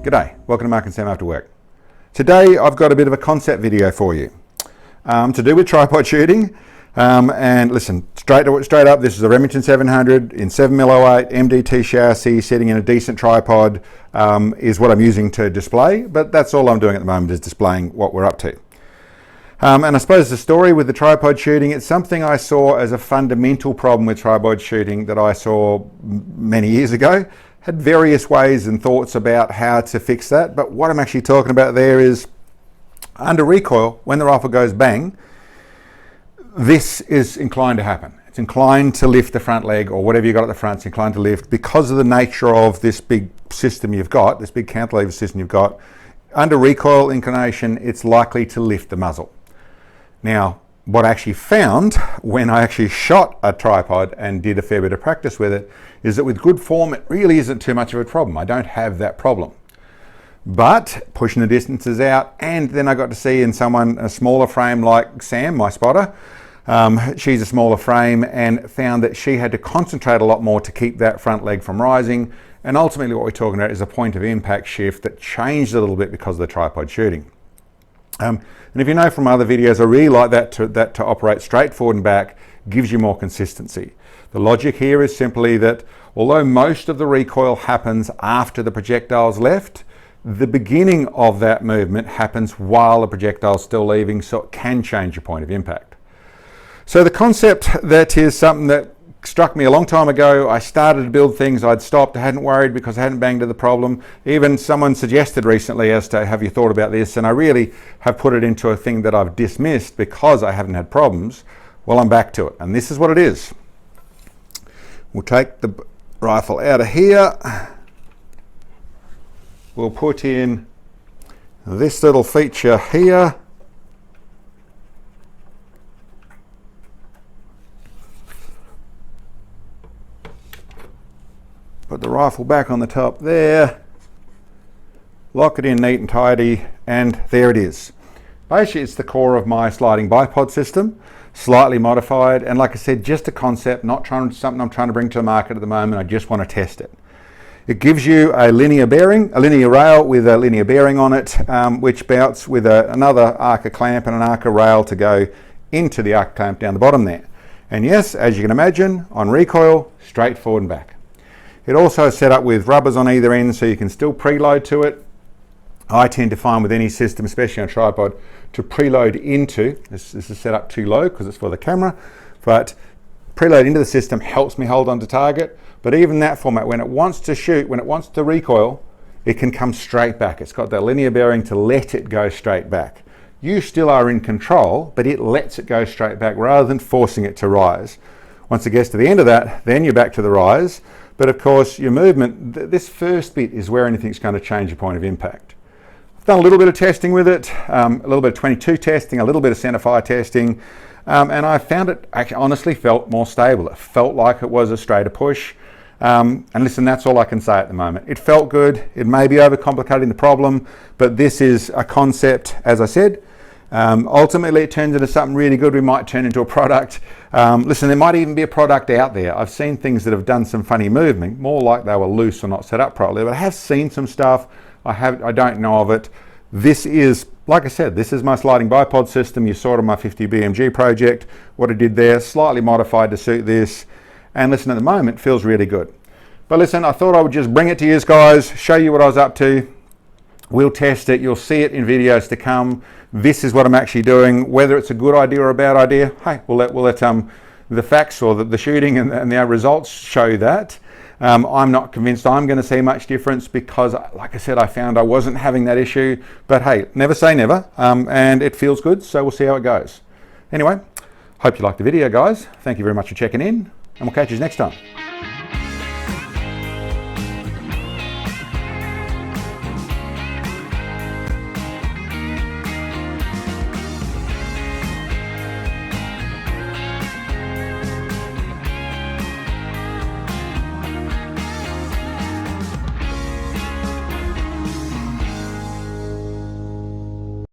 G'day, welcome to Mark and Sam After Work. Today I've got a bit of a concept video for you to do with tripod shooting. And listen, straight up, this is a Remington 700 in 7mm08 MDT chassis sitting in a decent tripod is what I'm using to display, but that's all I'm doing at the moment is displaying what we're up to. And I suppose the story with the tripod shooting, it's something I saw as a fundamental problem with tripod shooting that I saw many years ago. Had various ways and thoughts about how to fix that, but what I'm actually talking about there is under recoil, when the rifle goes bang, this is inclined to happen. It's inclined to lift the front leg, or whatever you've got at the front, it's inclined to lift because of the nature of this big system you've got, this big cantilever system you've got. Under recoil inclination, it's likely to lift the muzzle. Now, what I actually found when I actually shot a tripod and did a fair bit of practice with it is that with good form, it really isn't too much of a problem. I don't have that problem. But pushing the distances out, and then I got to see in someone a smaller frame like Sam, my spotter, she's a smaller frame, and found that she had to concentrate a lot more to keep that front leg from rising. And ultimately what we're talking about is a point of impact shift that changed a little bit because of the tripod shooting. And if you know from other videos, I really like that to operate straight forward and back, gives you more consistency. The logic here is simply that although most of the recoil happens after the projectile's left, the beginning of that movement happens while the projectile's still leaving, so it can change your point of impact. So the concept that is something that struck me a long time ago. I started to build things, I'd stopped, I hadn't worried because I hadn't banged to the problem. Even someone suggested recently as to have you thought about this, and I really have put it into a thing that I've dismissed because I haven't had problems. Well, I'm back to it, and this is what it is. We'll take the rifle out of here. We'll put in this little feature here. Put the rifle back on the top there, lock it in neat and tidy, and there it is. Basically, it's the core of my sliding bipod system, slightly modified, and like I said, just a concept, not something I'm trying to bring to the market at the moment. I just want to test it. It gives you a linear bearing, a linear rail with a linear bearing on it, which bouts with another Arca clamp and an Arca rail to go into the Arca clamp down the bottom there. And yes, as you can imagine, on recoil, straight forward and back. It also is set up with rubbers on either end so you can still preload to it. I tend to find with any system, especially on a tripod, to preload into, this is set up too low because it's for the camera, but preload into the system helps me hold on to target. But even that format, when it wants to shoot, when it wants to recoil, it can come straight back. It's got that linear bearing to let it go straight back. You still are in control, but it lets it go straight back rather than forcing it to rise. Once it gets to the end of that, then you're back to the rise. But of course, your movement, this first bit is where anything's going to change your point of impact. I've done a little bit of testing with it, a little bit of 22 testing, a little bit of centerfire testing, and I found it actually honestly felt more stable. It felt like it was a straighter push. And listen, that's all I can say at the moment. It felt good. It may be overcomplicating the problem, but this is a concept, as I said. Ultimately, it turns into something really good. We might turn into a product. Listen, there might even be a product out there. I've seen things that have done some funny movement, more like they were loose or not set up properly, but I have seen some stuff. I don't know of it. This is, like I said, this is my sliding bipod system. You saw it on my 50 BMG project. What I did there, slightly modified to suit this. And listen, at the moment, it feels really good. But listen, I thought I would just bring it to you guys, show you what I was up to. We'll test it. You'll see it in videos to come. This is what I'm actually doing. Whether it's a good idea or a bad idea, hey, we'll let the facts or the shooting and the results show that. I'm not convinced I'm going to see much difference because, like I said, I found I wasn't having that issue. But hey, never say never. And it feels good, so we'll see how it goes. Anyway, hope you liked the video, guys. Thank you very much for checking in, and we'll catch you next time.